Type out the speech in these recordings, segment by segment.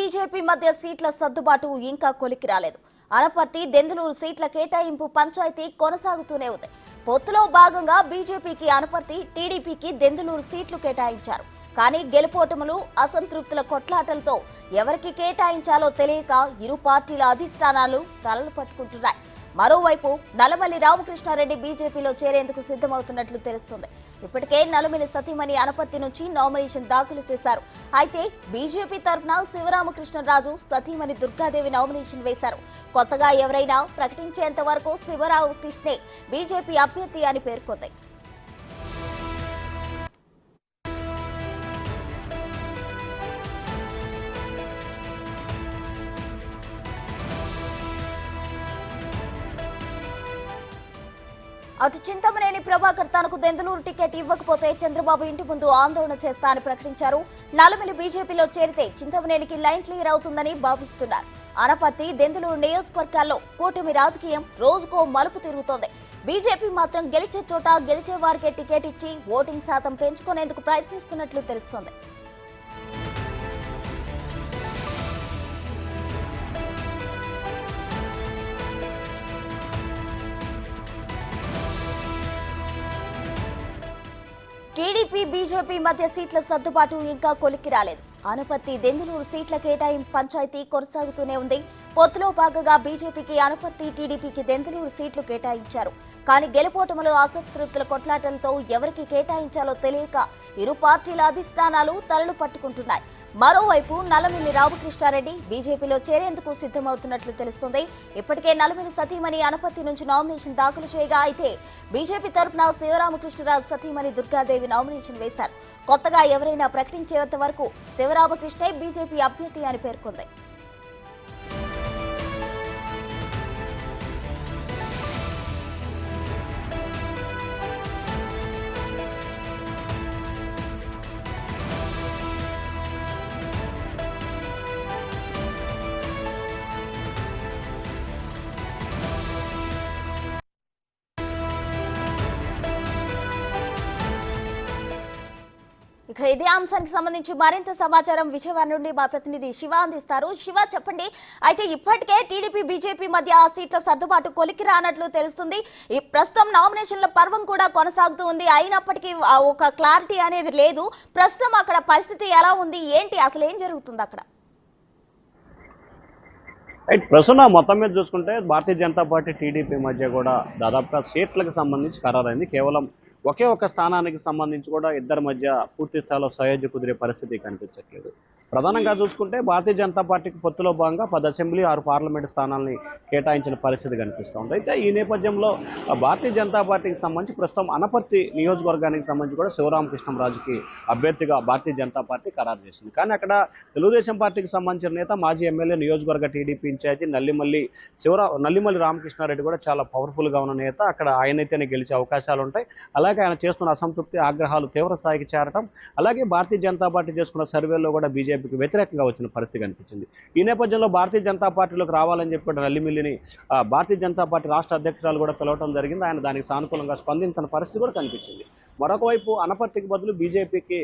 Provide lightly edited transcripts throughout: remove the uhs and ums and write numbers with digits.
BJP మధ్య సీట్ల సర్దుబాటు ఇంకా కొలికి రాలేదు. అనపర్తి దెందులూరు సీట్ల కేటాయింపు పంచాయతీ కొనసాగుతూనే ఉంది. పొత్తులో భాగంగా బీజేపీకి అనపర్తి, టీడీపీకి దెందులూరు సీట్లు కేటాయించారు. కానీ గెలుపోటములు, అసంతృప్తుల కొట్లాటలతో ఎవరికి కేటాయించాలో తెలియక ఇరు పార్టీల అధిష్టానాలు తలలు పట్టుకుంటున్నాయి. మరోవైపు నల్లమల్లి రామకృష్ణారెడ్డి బీజేపీలో చేరేందుకు సిద్ధమవుతున్నట్లు తెలుస్తుంది. ఇప్పటికే నల్లమల్లి సతీమణి అనపర్తి నుంచి నామినేషన్ దాఖలు చేశారు. అయితే బీజేపీ తరఫున శివరామకృష్ణరాజు సతీమణి దుర్గాదేవి నామినేషన్ వేశారు. కొత్తగా ఎవరైనా ప్రకటించేంత వరకు శివరామకృష్ణే బీజేపీ అభ్యర్థి అని పేర్కొంది. అటు చింతమనేని ప్రభాకర్ తనకు దెందులూరు టికెట్ ఇవ్వకపోతే చంద్రబాబు ఇంటి ముందు ఆందోళన చేస్తా అని ప్రకటించారు. నల్లమల్లి బీజేపీలో చేరితే చింతమనేనికి లైన్ క్లియర్ అవుతుందని భావిస్తున్నారు. అనపర్తి, దెందులూరు నియోజకవర్గాల్లో కూటమి రాజకీయం రోజుకో మలుపు తిరుగుతోంది. బీజేపీ మాత్రం గెలిచే చోట గెలిచే వారికే టికెట్ ఇచ్చి ఓటింగ్ శాతం పెంచుకునేందుకు ప్రయత్నిస్తున్నట్లు తెలుస్తోంది. టీడీపీ, బీజేపీ మధ్య సీట్ల సర్దుబాటు ఇంకా కొలిక్కి రాలేదు. అనపర్తి, దెందులూరు సీట్ల కేటాయింపు పంచాయతీ కొనసాగుతూనే ఉంది. పొత్తులో భాగంగా బీజేపీకి అనపర్తి, టీడీపీకి దెందులూరు సీట్లు కేటాయించారు. కానీ గెలుపోటములు, అసంతృప్తుల కొట్లాటలతో ఎవరికి కేటాయించాలో తెలియక ఇరు పార్టీల అధిష్టానాలు తలలు పట్టుకుంటున్నాయి. మరోవైపు నల్లమల్లి రామకృష్ణారెడ్డి బీజేపీలో చేరేందుకు సిద్ధమవుతున్నట్లు తెలుస్తుంది. ఇప్పటికే నల్లమల్లి సతీమణి అనపర్తి నుంచి నామినేషన్ దాఖలు చేయగా, అయితే బీజేపీ తరఫున శివరామకృష్ణరాజు సతీమణి దుర్గాదేవి నామినేషన్ వేశారు. కొత్తగా ఎవరైనా ప్రకటించేంత వరకు శివరామకృష్ణే బీజేపీ అభ్యర్థి అని పేర్కొంది. ఇదే అంశానికి సంబంధించి మరింత సమాచారం విజయవాడ నుండి మా ప్రతినిధి శివ అందిస్తారు. శివ, చెప్పండి. అయితే ఇప్పటికే టీడీపీ, బీజేపీ మధ్య సీట్ల సర్దుబాటు కొలికి రానట్లు తెలుస్తుంది. ఈ ప్రస్తుతం నామినేషన్ల పర్వం కూడా కొనసాగుతూ ఉంది. అయినప్పటికీ ఒక క్లారిటీ అనేది లేదు. ప్రస్తుతం అక్కడ పరిస్థితి ఎలా ఉంది, ఏంటి, అసలు ఏం జరుగుతుంది అక్కడ? ప్రస్తుతం మొత్తం మీద చూసుకుంటే భారతీయ జనతా పార్టీ, టీడీపీ మధ్య కూడా దాదాపుగా సీట్లకు సంబంధించి ఖరారైంది. కేవలం ఒకే ఒక స్థానానికి సంబంధించి కూడా ఇద్దరి మధ్య పూర్తి స్థాయిలో సయోధ్య కుదిరే పరిస్థితి కనిపించట్లేదు. ప్రధానంగా చూసుకుంటే భారతీయ జనతా పార్టీకి పొత్తులో భాగంగా 10 అసెంబ్లీ, 6 పార్లమెంటు స్థానాలని కేటాయించిన పరిస్థితి కనిపిస్తుంది. అయితే ఈ నేపథ్యంలో భారతీయ జనతా పార్టీకి సంబంధించి ప్రస్తుతం అనపర్తి నియోజకవర్గానికి సంబంధించి కూడా శివరామకృష్ణరాజుకి అభ్యర్థిగా భారతీయ జనతా పార్టీ ఖరారు చేసింది. కానీ అక్కడ తెలుగుదేశం పార్టీకి సంబంధించిన నేత, మాజీ ఎమ్మెల్యే, నియోజకవర్గ టీడీపీ ఇన్ఛార్జి నల్లిమల్లి రామకృష్ణారెడ్డి కూడా చాలా పవర్ఫుల్గా ఉన్న నేత. అక్కడ ఆయనైతేనే గెలిచే అవకాశాలు ఉంటాయి. అలాగే ఆయన చేస్తున్న అసంతృప్తి, ఆగ్రహాలు తీవ్ర స్థాయికి చేరటం, అలాగే భారతీయ జనతా పార్టీ చేసుకున్న సర్వేలో కూడా బీజేపీకి వ్యతిరేకంగా వచ్చిన పరిస్థితి కనిపించింది. ఈ నేపథ్యంలో భారతీయ జనతా పార్టీలోకి రావాలని చెప్పి నల్లిమల్లిని భారతీయ జనతా పార్టీ రాష్ట్ర అధ్యక్షురాలు కూడా పిలవడం జరిగింది. ఆయన దానికి సానుకూలంగా స్పందించిన పరిస్థితి కూడా కనిపించింది. మరొక వైపు అనపర్తికి బదులు బీజేపీకి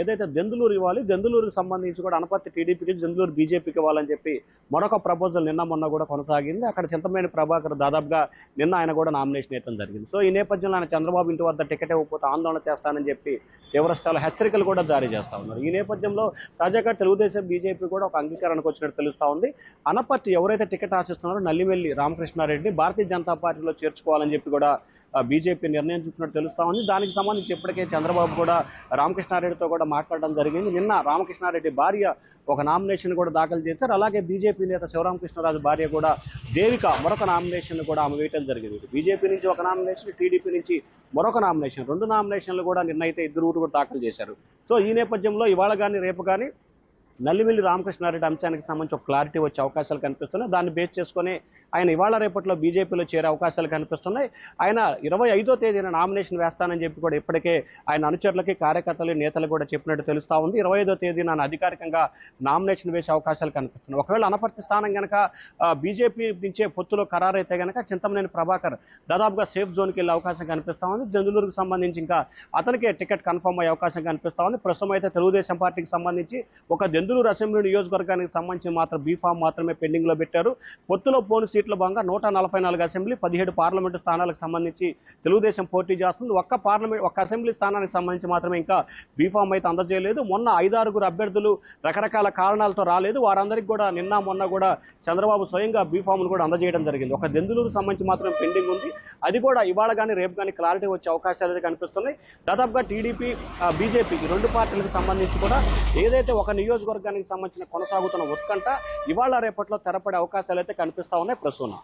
ఏదైతే దెందులూరు ఇవ్వాలి, దెందులూరుకి సంబంధించి కూడా అనపర్తి టీడీపీకి, దెందులూరు బీజేపీకి ఇవ్వాలని చెప్పి మరొక ప్రపోజల్ నిన్న మొన్న కూడా కొనసాగింది. అక్కడ చింతమనేని ప్రభాకర్ దాదాపుగా నిన్న ఆయన కూడా నామినేషన్ వేయడం జరిగింది. సో ఈ నేపథ్యంలో ఆయన చంద్రబాబు ఇంటి వద్ద టికెట్ ఇవ్వకపోతే ఆందోళన చేస్తానని చెప్పి తీవ్రస్థాయిలో హెచ్చరికలు కూడా జారీ చేస్తా ఉన్నారు. ఈ నేపథ్యంలో తాజాగా తెలుగుదేశం, బీజేపీ కూడా ఒక అంగీకారానికి వచ్చినట్టు తెలుస్తా ఉంది. అనపర్తి ఎవరైతే టికెట్ ఆశిస్తున్నారో నల్లిమల్లి రామకృష్ణారెడ్డి భారతీయ జనతా పార్టీలో చేర్చుకోవాలని చెప్పి కూడా బీజేపీ నిర్ణయం చూసినట్టు తెలుస్తా ఉంది. దానికి సంబంధించి ఇప్పటికే చంద్రబాబు కూడా రామకృష్ణారెడ్డితో కూడా మాట్లాడడం జరిగింది. నిన్న రామకృష్ణారెడ్డి భార్య ఒక నామినేషన్ కూడా దాఖలు చేశారు. అలాగే బీజేపీ నేత శివరామకృష్ణరాజు భార్య కూడా దేవిక మరొక నామినేషన్ కూడా ఆమె వేయడం జరిగింది. బీజేపీ నుంచి ఒక నామినేషన్, టీడీపీ నుంచి మరొక నామినేషన్, 2 నామినేషన్లు కూడా నిన్న అయితే ఇద్దరు కూడా దాఖలు చేశారు. సో ఈ నేపథ్యంలో ఇవాళ కానీ రేపు కానీ నల్లిమల్లి రామకృష్ణారెడ్డి అంశానికి సంబంధించి ఒక క్లారిటీ వచ్చే అవకాశాలు కనిపిస్తున్నాయి. దాన్ని బేస్ చేసుకుని ఆయన ఇవాళ రేపట్లో బీజేపీలో చేరే అవకాశాలు కనిపిస్తున్నాయి. ఆయన 25వ తేదీన నామినేషన్ వేస్తానని చెప్పి కూడా ఇప్పటికే ఆయన అనుచరులకి కార్యకర్తలు నేతలు కూడా చెప్పినట్టు తెలుస్తా ఉంది. 25వ తేదీన అధికారికంగా నామినేషన్ వేసే అవకాశాలు కనిపిస్తున్నాయి. ఒకవేళ అనపర్తి స్థానం కనుక బీజేపీ నుంచే పొత్తులో ఖరారైతే కనుక చింతమనేని ప్రభాకర్ దాదాపుగా సేఫ్ జోన్కి వెళ్ళే అవకాశం కనిపిస్తా ఉంది. దెందులూరుకు సంబంధించి ఇంకా అతనికే టికెట్ కన్ఫర్మ్ అయ్యే అవకాశం కనిపిస్తా ఉంది. ప్రస్తుతం అయితే తెలుగుదేశం పార్టీకి సంబంధించి ఒక దెందులూరు అసెంబ్లీ నియోజకవర్గానికి సంబంధించి మాత్రం బీఫామ్ మాత్రమే పెండింగ్ లో పెట్టారు. పొత్తులో పోను సీట్ల భాగంగా 144 అసెంబ్లీ 17 పార్లమెంటు స్థానాలకు సంబంధించి తెలుగుదేశం పోటీ చేస్తుంది. ఒక్క అసెంబ్లీ స్థానానికి సంబంధించి మాత్రమే ఇంకా బీఫామ్ అయితే అందజేయలేదు. మొన్న 5-6 అభ్యర్థులు రకరకాల కారణాలతో రాలేదు. వారందరికీ కూడా మొన్న కూడా చంద్రబాబు స్వయంగా బీఫామ్ను కూడా అందజేయడం జరిగింది. ఒక దెందులూరు సంబంధించి మాత్రం పెండింగ్ ఉంది. అది కూడా ఇవాళ కానీ రేపు కానీ క్లారిటీ వచ్చే అవకాశాలు అయితే కనిపిస్తున్నాయి. దాదాపుగా టీడీపీ బీజేపీ ఈ రెండు పార్టీలకు సంబంధించి కూడా ఏదైతే ఒక నియోజకవర్గానికి సంబంధించిన కొనసాగుతున్న ఉత్కంఠ ఇవాళ రేపట్లో తెరపడే అవకాశాలు అయితే కనిపిస్తా ఉన్నాయి ప్రస్తుతం.